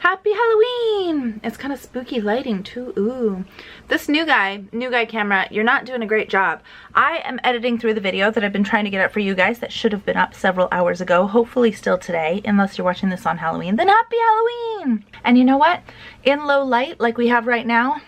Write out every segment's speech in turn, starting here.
Happy Halloween! It's kind of spooky lighting too. Ooh. This new guy camera, you're not doing a great job. I am editing through the video that I've been trying to get up for you guys that should have been up several hours ago, hopefully still today, unless you're watching this on Halloween. Then happy Halloween! And you know what? In low light, like we have right now,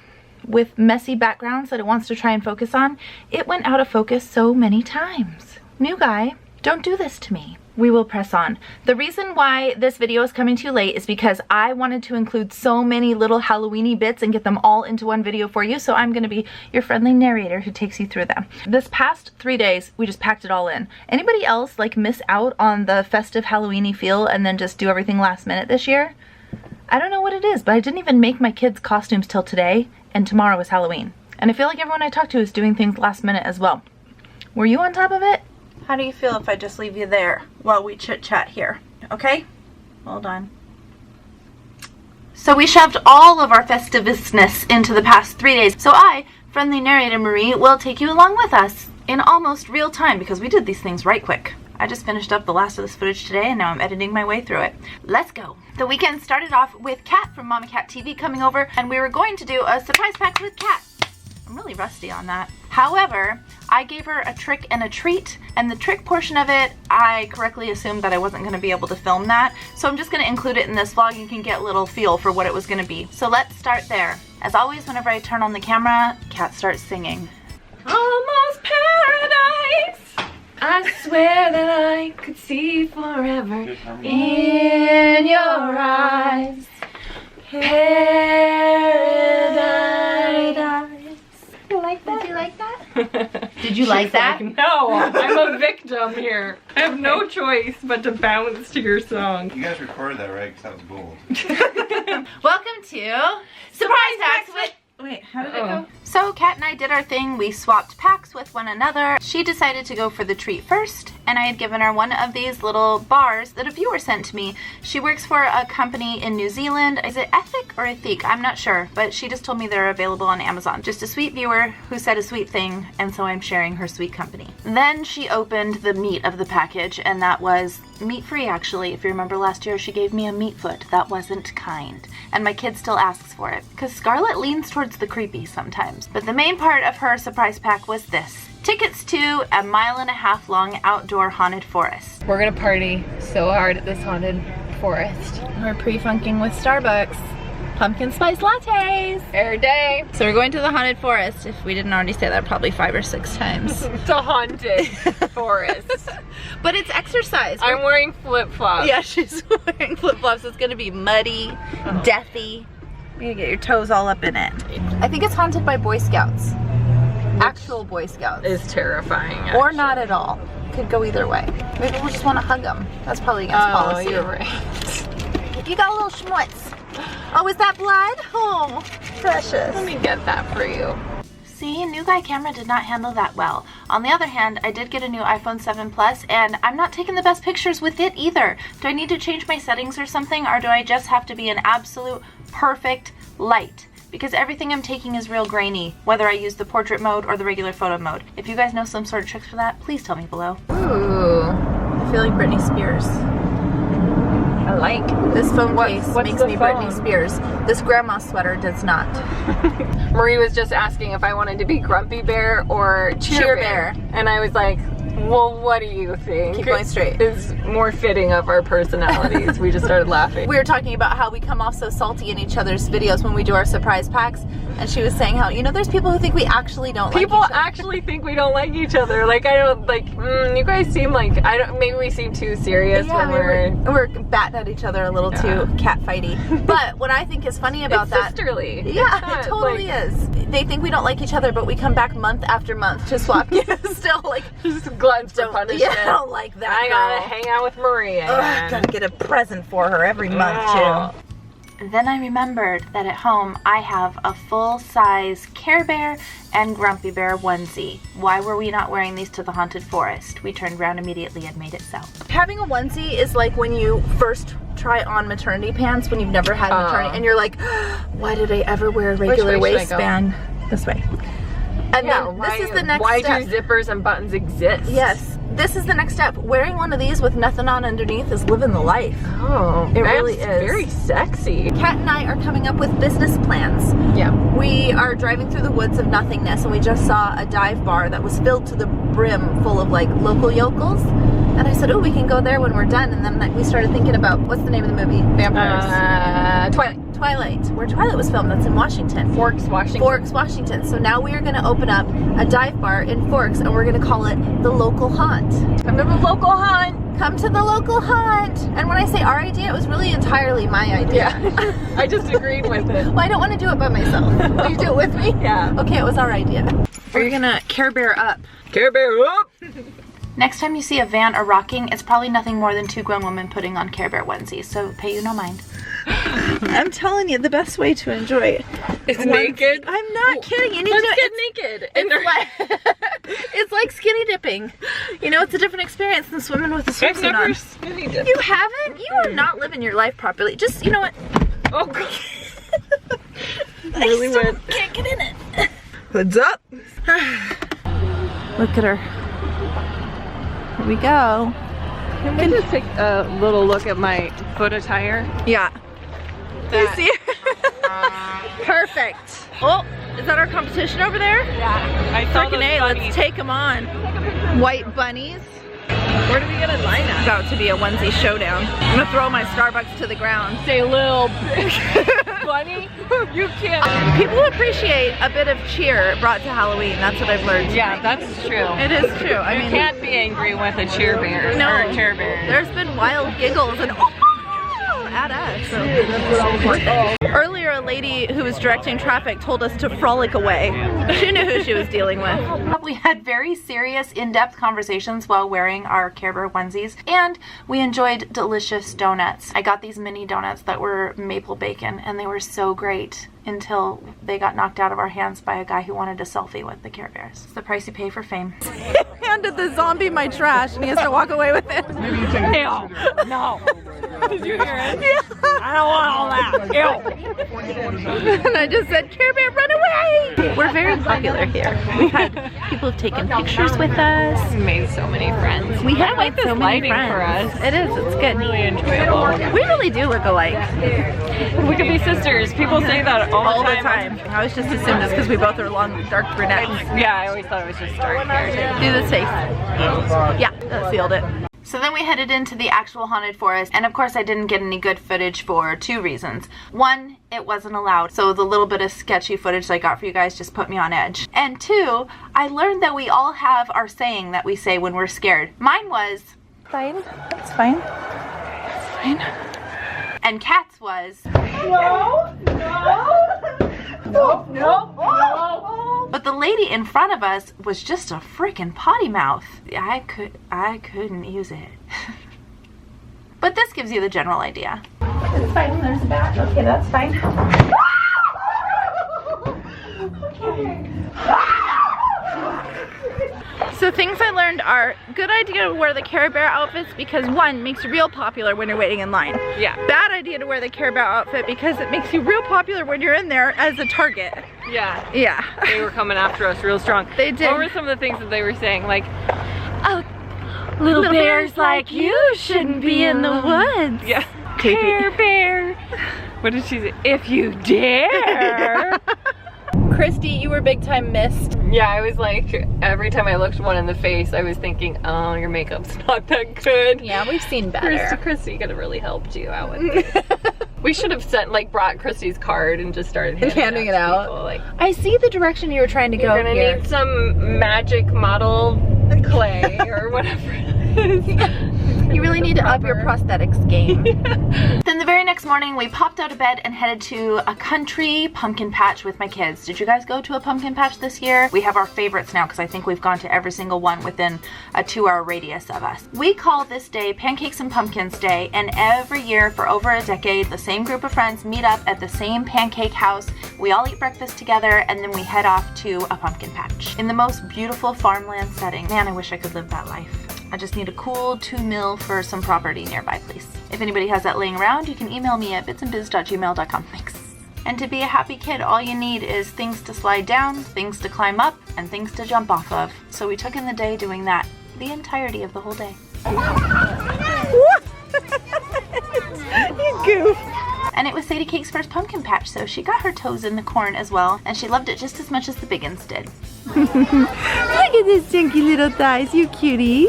with messy backgrounds that it wants to try and focus on, it went out of focus so many times. New guy, don't do this to me. We will press on. The reason why this video is coming too late is because I wanted to include so many little Halloween-y bits and get them all into one video for you, so I'm gonna be your friendly narrator who takes you through them. This past 3 days, we just packed it all in. Anybody else like miss out on the festive Halloween-y feel and then just do everything last minute this year? I don't know what it is, but I didn't even make my kids' costumes till today, and tomorrow is Halloween. And I feel like everyone I talk to is doing things last minute as well. Were you on top of it? How do you feel if I just leave you there while we chit chat here? Okay? Hold on. So we shoved all of our festivusness into the past 3 days. So I, friendly narrator Marie, will take you along with us in almost real time because we did these things right quick. I just finished up the last of this footage today and now I'm editing my way through it. Let's go. The weekend started off with Kat from Mama Cat TV coming over and we were going to do a surprise pack with Kat. I'm really rusty on that. However, I gave her a trick and a treat, and the trick portion of it, I correctly assumed that I wasn't going to be able to film that, so I'm just going to include it in this vlog. You can get a little feel for what it was going to be. So let's start there. As always, whenever I turn on the camera, Kat starts singing. Almost paradise, I swear that I could see forever in your eyes. Paradise. You like that? Did you like that? Did you like that? Like, no, I'm a victim here. I have no choice but to bounce to your song. You guys recorded that, right? Because that was bold. Welcome to Surprise Packs with... Wait, how did it go? So Kat and I did our thing. We swapped packs with one another. She decided to go for the treat first, and I had given her one of these little bars that a viewer sent to me. She works for a company in New Zealand. Is it Ethic or Ethique? I'm not sure, but she just told me they're available on Amazon. Just a sweet viewer who said a sweet thing, and so I'm sharing her sweet company. Then she opened the meat of the package, and that was meat-free actually. If you remember last year, she gave me a meat foot. That wasn't kind. And my kid still asks for it, because Scarlett leans towards the creepy sometimes. But the main part of her surprise pack was this. Tickets to a 1.5 mile long outdoor haunted forest. We're gonna party so hard at this haunted forest. We're pre-funking with Starbucks. Pumpkin spice lattes. Every day. So we're going to the haunted forest. If we didn't already say that probably 5 or 6 times. It's a haunted forest. But it's exercise. I'm wearing flip-flops. Yeah, she's wearing flip-flops. It's gonna be muddy, deathy. You're gonna get your toes all up in it. I think it's haunted by Boy Scouts. Actual Boy Scouts. Is terrifying, actually. Or not at all. Could go either way. Maybe we'll just want to hug them. That's probably against policy. Oh, you're right. You got a little schmutz. Oh, is that blood? Oh, precious. Let me get that for you. See, new guy camera did not handle that well. On the other hand, I did get a new iPhone 7 Plus, and I'm not taking the best pictures with it either. Do I need to change my settings or something, or do I just have to be an absolute perfect light? Because everything I'm taking is real grainy, whether I use the portrait mode or the regular photo mode. If you guys know some sort of tricks for that, please tell me below. Ooh. I feel like Britney Spears. I like. This phone case makes me phone? Britney Spears. This grandma sweater does not. Marie was just asking if I wanted to be Grumpy Bear or Cheer Bear. And I was like, well, what do you think? Keep going straight. Is more fitting of our personalities. We just started laughing. We were talking about how we come off so salty in each other's videos when we do our surprise packs, and she was saying how, you know, there's people who think we actually don't like each other. People actually think we don't like each other. Like, I don't, like, you guys seem like, I don't, maybe we seem too serious when we're batting at each other a little too cat-fighty. But what I think is funny about it's sisterly. Yeah, it totally is. They think we don't like each other, but we come back month after month to swap gifts. Still, like, just gluttons for punishment. Yeah, I don't like that. I gotta hang out with Maria. Gotta get a present for her every month too. Then I remembered that at home I have a full-size Care Bear and Grumpy Bear onesie. Why were we not wearing these to the haunted forest? We turned around immediately and made it so. Having a onesie is like when you first try on maternity pants when you've never had maternity and you're like, why did I ever wear a regular waistband? This way. And then this is the next step. Why do zippers and buttons exist? Yes. this is the next step. Wearing one of these with nothing on underneath is living the life. Oh, it really is. Very sexy. Kat and I are coming up with business plans. Yeah. We are driving through the woods of nothingness, and we just saw a dive bar that was filled to the brim full of like local yokels. And I said, oh, we can go there when we're done. And then we started thinking about, what's the name of the movie? Vampires. Twilight, where Twilight was filmed. That's in Washington. Forks, Washington. Forks, Washington. So now we are going to open up a dive bar in Forks, and we're going to call it the Local Haunt. Come to the local haunt. Come to the local haunt. And when I say our idea, it was really entirely my idea. Yeah. I just agreed with it. Well, I don't want to do it by myself. Will you do it with me? Yeah. Okay, it was our idea. We're going to Care Bear up. Care Bear up. Next time you see a van a rocking, it's probably nothing more than two grown women putting on Care Bear onesies, so pay you no mind. I'm telling you, the best way to enjoy it is naked. I'm not kidding. You need Let's to get naked. It's like skinny dipping. You know, it's a different experience than swimming with a swimsuit on. I've never skinny dipped. You haven't? You are not living your life properly. Just, you know what? Oh god. Really wet. Can't get in it. Hood's up. Look at her. Here we go. Can we just take a little look at my foot attire? Yeah. You see? Perfect. Oh, is that our competition over there? Yeah. I saw Frickin' A, let's take them on. White bunnies. Where do we get a line at? About to be a onesie showdown. I'm gonna throw my Starbucks to the ground. Say little bunny. You can't. People appreciate a bit of cheer brought to Halloween. That's what I've learned tonight. Yeah, that's true. It is true. I mean, you can't be angry with a cheer bear. No, or a cheer bear. There's been wild giggles and at us. So. Earlier, a lady who was directing traffic told us to frolic away. She knew who she was dealing with. We had very serious, in-depth conversations while wearing our Care Bear onesies, and we enjoyed delicious donuts. I got these mini donuts that were maple bacon, and they were so great until they got knocked out of our hands by a guy who wanted a selfie with the Care Bears. It's the price you pay for fame. He handed the zombie my trash, and he has to walk away with it. Ew. No. Did you hear it? Yeah. I don't want all that. Ew. And I just said, Care Bear, run away! We're very popular here. We've had people have taken pictures with us. We made so many friends. We have like this so many lighting friends. for us. It is, it's good. Really enjoyable. We really do look alike. We could be sisters. People say that all the time. I was just assumed it's because we both are long, dark brunettes. Yeah, I always thought it was just dark hair. Do this face. Yeah, that sealed it. So then we headed into the actual haunted forest, and of course I didn't get any good footage for two reasons. One, it wasn't allowed, so the little bit of sketchy footage I got for you guys just put me on edge. And two, I learned that we all have our saying that we say when we're scared. Mine was, fine, it's fine, it's fine. And Kat's was, no, no, no, no. But the lady in front of us was just a freaking potty mouth. I couldn't use it. But this gives you the general idea. It's fine, there's a bat. Okay, that's fine. So things I learned are, good idea to wear the Care Bear outfits because one, makes you real popular when you're waiting in line. Yeah. Bad idea to wear the Care Bear outfit because it makes you real popular when you're in there as a target. Yeah. Yeah. They were coming after us real strong. They did. What were some of the things that they were saying? Like, oh, little bears like you shouldn't be in the woods. Yeah. Care Bear. What did she say? If you dare. Christy, you were big time missed. Yeah, I was like, every time I looked one in the face, I was thinking, oh, your makeup's not that good. Yeah, we've seen better. Christy could have really helped you out with it. We should have brought Christy's card and just started handing it out. People, like, I see the direction you were trying to go. You're gonna need some magic model clay or whatever it is. You really need to up your prosthetics game. Then the very next morning, we popped out of bed and headed to a country pumpkin patch with my kids. Did you guys go to a pumpkin patch this year? We have our favorites now because I think we've gone to every single one within a 2-hour radius of us. We call this day Pancakes and Pumpkins Day, and every year for over a decade, the same group of friends meet up at the same pancake house. We all eat breakfast together, and then we head off to a pumpkin patch in the most beautiful farmland setting. Man, I wish I could live that life. I just need a cool $2 million for some property nearby, please. If anybody has that laying around, you can email me at bitsandbiz@gmail.com. Thanks. And to be a happy kid, all you need is things to slide down, things to climb up, and things to jump off of. So we took in the day doing that. the entirety of the whole day. You goof. And it was Sadie Cake's first pumpkin patch, so she got her toes in the corn as well, and she loved it just as much as the biggins did. Look at these chunky little thighs, you cutie.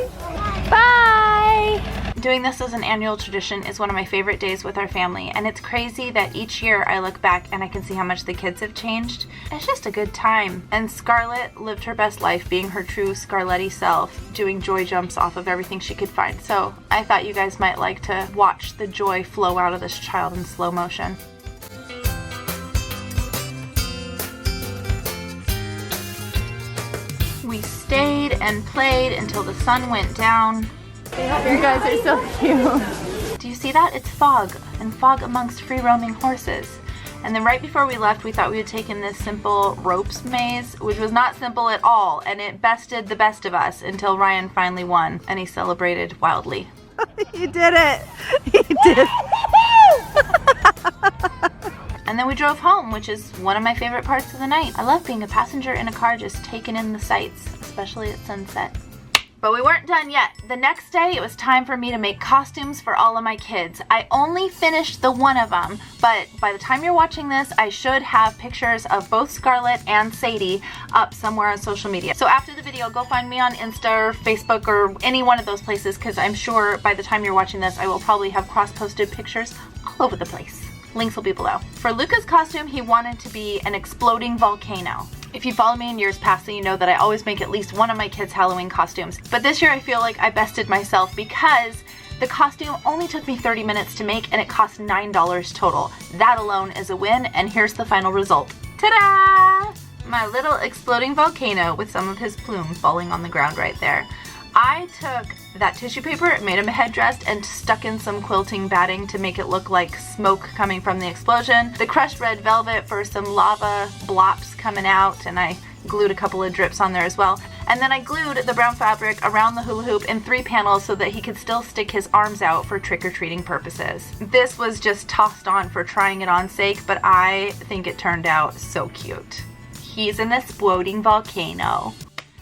Bye! Doing this as an annual tradition is one of my favorite days with our family, and it's crazy that each year I look back and I can see how much the kids have changed. It's just a good time. And Scarlett lived her best life being her true Scarletty self, doing joy jumps off of everything she could find. So I thought you guys might like to watch the joy flow out of this child in slow motion. We stayed and played until the sun went down. You guys are so cute. Do you see that? It's fog, and fog amongst free-roaming horses. And then right before we left, we thought we had taken this simple ropes maze, which was not simple at all, and it bested the best of us until Ryan finally won, and he celebrated wildly. You did it! You did. And then we drove home, which is one of my favorite parts of the night. I love being a passenger in a car just taking in the sights, especially at sunset. But we weren't done yet. The next day, it was time for me to make costumes for all of my kids. I only finished the one of them, but by the time you're watching this, I should have pictures of both Scarlett and Sadie up somewhere on social media. So after the video, go find me on Insta or Facebook or any one of those places, because I'm sure by the time you're watching this, I will probably have cross-posted pictures all over the place. Links will be below. For Luca's costume, he wanted to be an exploding volcano. If you follow me in years past, then you know that I always make at least one of my kids' Halloween costumes. But this year I feel like I bested myself because the costume only took me 30 minutes to make and it cost $9 total. That alone is a win, and here's the final result. Ta-da! My little exploding volcano with some of his plumes falling on the ground right there. I took that tissue paper, made him a headdress, and stuck in some quilting batting to make it look like smoke coming from the explosion. The crushed red velvet for some lava blops coming out, and I glued a couple of drips on there as well. And then I glued the brown fabric around the hula hoop in 3 panels so that he could still stick his arms out for trick-or-treating purposes. This was just tossed on for trying it on sake, but I think it turned out so cute. He's an exploding volcano.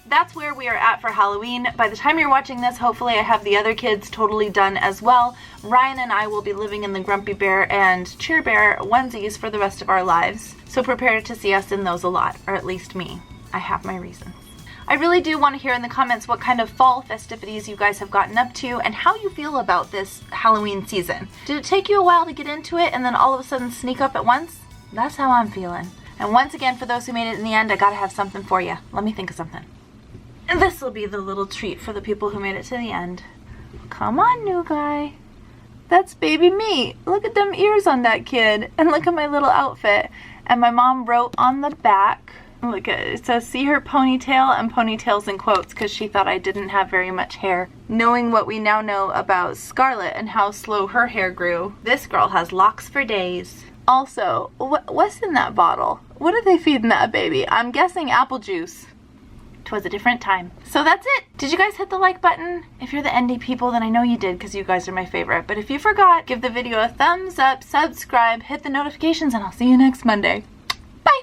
That's where we are at for Halloween. By the time you're watching this, hopefully I have the other kids totally done as well. Ryan and I will be living in the Grumpy Bear and Cheer Bear onesies for the rest of our lives. So prepare to see us in those a lot, or at least me. I have my reasons. I really do want to hear in the comments what kind of fall festivities you guys have gotten up to and how you feel about this Halloween season. Did it take you a while to get into it and then all of a sudden sneak up at once? That's how I'm feeling. And once again, for those who made it in the end, I gotta have something for you. Let me think of something. And this will be the little treat for the people who made it to the end. Come on, new guy. That's baby me. Look at them ears on that kid. And look at my little outfit. And my mom wrote on the back, look at it, it says, see her ponytail, and ponytails in quotes because she thought I didn't have very much hair. Knowing what we now know about Scarlett and how slow her hair grew, this girl has locks for days. Also, what's in that bottle? What are they feeding that baby? I'm guessing apple juice. 'Twas a different time. So that's it. Did you guys hit the like button? If you're the ND people, then I know you did because you guys are my favorite. But if you forgot, give the video a thumbs up, subscribe, hit the notifications, and I'll see you next Monday.